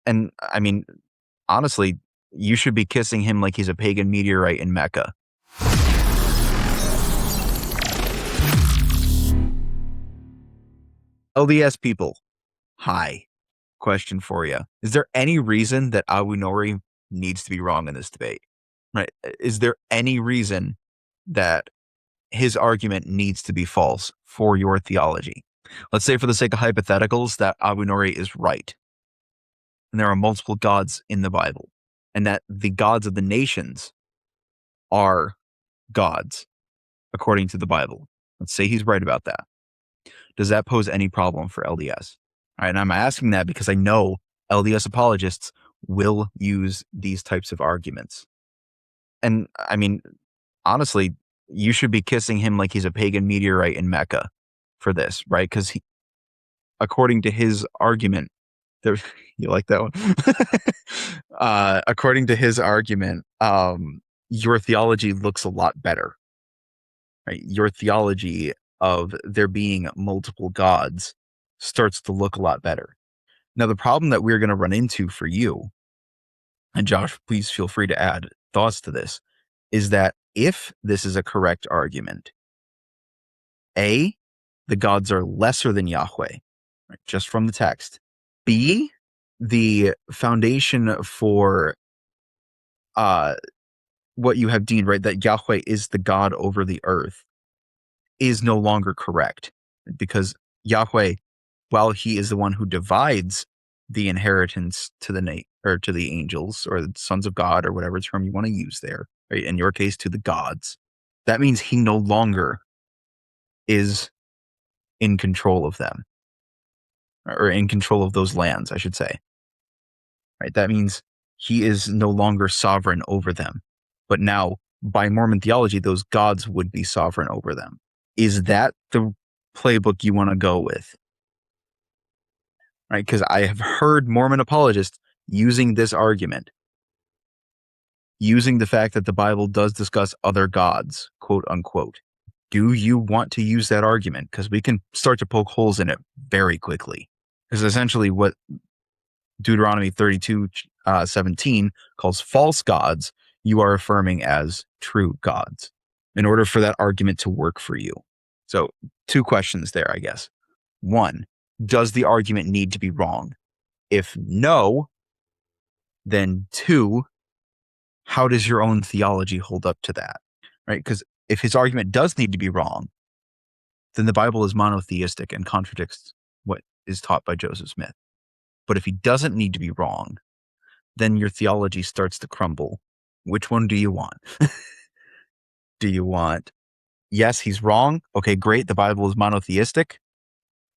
And I mean, honestly, you should be kissing him like he's a pagan meteorite in Mecca. LDS people, hi. Question for you. Is there any reason that Awunori needs to be wrong in this debate? Right? Is there any reason that his argument needs to be false for your theology? Let's say, for the sake of hypotheticals, that Awunori is right, and there are multiple gods in the Bible, and that the gods of the nations are gods according to the Bible. Let's say he's right about that. Does that pose any problem for LDS? All right, and I'm asking that because I know LDS apologists will use these types of arguments. And I mean, honestly, you should be kissing him like he's a pagan meteorite in Mecca for this, right? Because according to his argument, there, you like that one? According to his argument, your theology looks a lot better, right? Your theology of there being multiple gods starts to look a lot better. Now, the problem that we're going to run into for you, and Josh, please feel free to add thoughts to this, is that if this is a correct argument, A, the gods are lesser than Yahweh, right, just from the text. B, the foundation for what you have deemed, right, that Yahweh is the God over the earth, is no longer correct, because Yahweh, while he is the one who divides the inheritance to the angels or the sons of God or whatever term you want to use there, right? In your case, to the gods, that means he no longer is in control of them, or in control of those lands, I should say. Right? That means he is no longer sovereign over them. But now, by Mormon theology, those gods would be sovereign over them. Is that the playbook you want to go with? Right? Because I have heard Mormon apologists using this argument, using the fact that the Bible does discuss other gods, quote unquote. Do you want to use that argument? Because we can start to poke holes in it very quickly. Because essentially what Deuteronomy 32:17 calls false gods, you are affirming as true gods in order for that argument to work for you. So 2 questions there, I guess. 1, does the argument need to be wrong? If no, then 2, how does your own theology hold up to that? Right? Because if his argument does need to be wrong, then the Bible is monotheistic and contradicts what is taught by Joseph Smith. But if he doesn't need to be wrong, then your theology starts to crumble. Which one do you want? Do you want, yes, he's wrong. Okay, great. The Bible is monotheistic.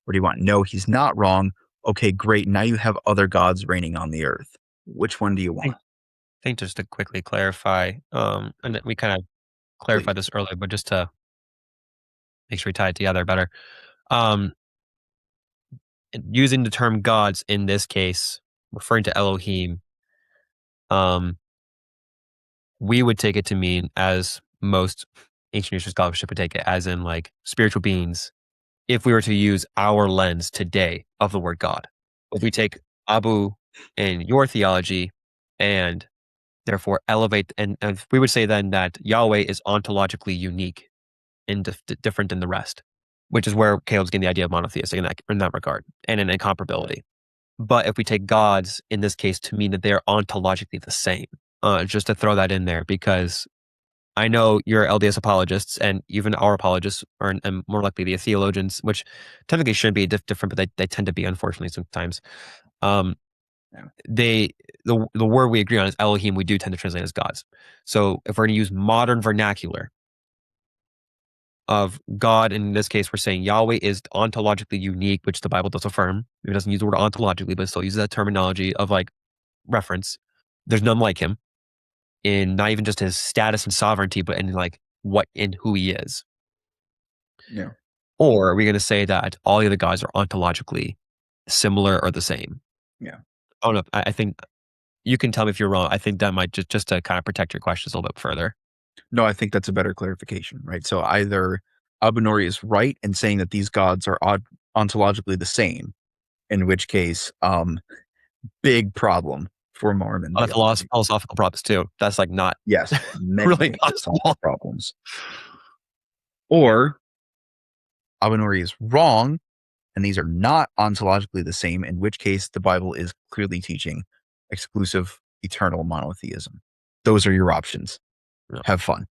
Or do you want, no, he's not wrong. Okay, great. Now you have other gods reigning on the earth. Which one do you want? I think just to quickly clarify, and we kind of clarified this earlier, but just to make sure we tie it together better. Using the term gods in this case, referring to Elohim, we would take it to mean, as most ancient Eastern scholarship would take it, as in like spiritual beings, if we were to use our lens today of the word God. If we take Abu in your theology and therefore elevate, and we would say then that Yahweh is ontologically unique and different than the rest, which is where Caleb's getting the idea of monotheistic in that regard, and in incomparability. But if we take gods in this case to mean that they're ontologically the same, just to throw that in there, because I know your LDS apologists and even our apologists are, and more likely the theologians, which technically shouldn't be different, but they tend to be, unfortunately, sometimes. The word we agree on is Elohim. We do tend to translate as gods. So if we're going to use modern vernacular of God, in this case, we're saying Yahweh is ontologically unique, which the Bible does affirm. It doesn't use the word ontologically, but it still uses that terminology of like reference. There's none like him in not even just his status and sovereignty, but in like what and who he is. Yeah. Or are we going to say that all the other gods are ontologically similar or the same? Yeah. I don't know. I think you can tell me if you're wrong. I think that might just to kind of protect your questions a little bit further. No, I think that's a better clarification, right? So either Awunori is right in saying that these gods are ontologically the same, in which case big problem for Mormon theology. Philosophical problems too. That's like not Yes, many, really many possible. philosophical problems. Or Awunori is wrong, and these are not ontologically the same, in which case the Bible is clearly teaching exclusive eternal monotheism. Those are your options. Yeah. Have fun.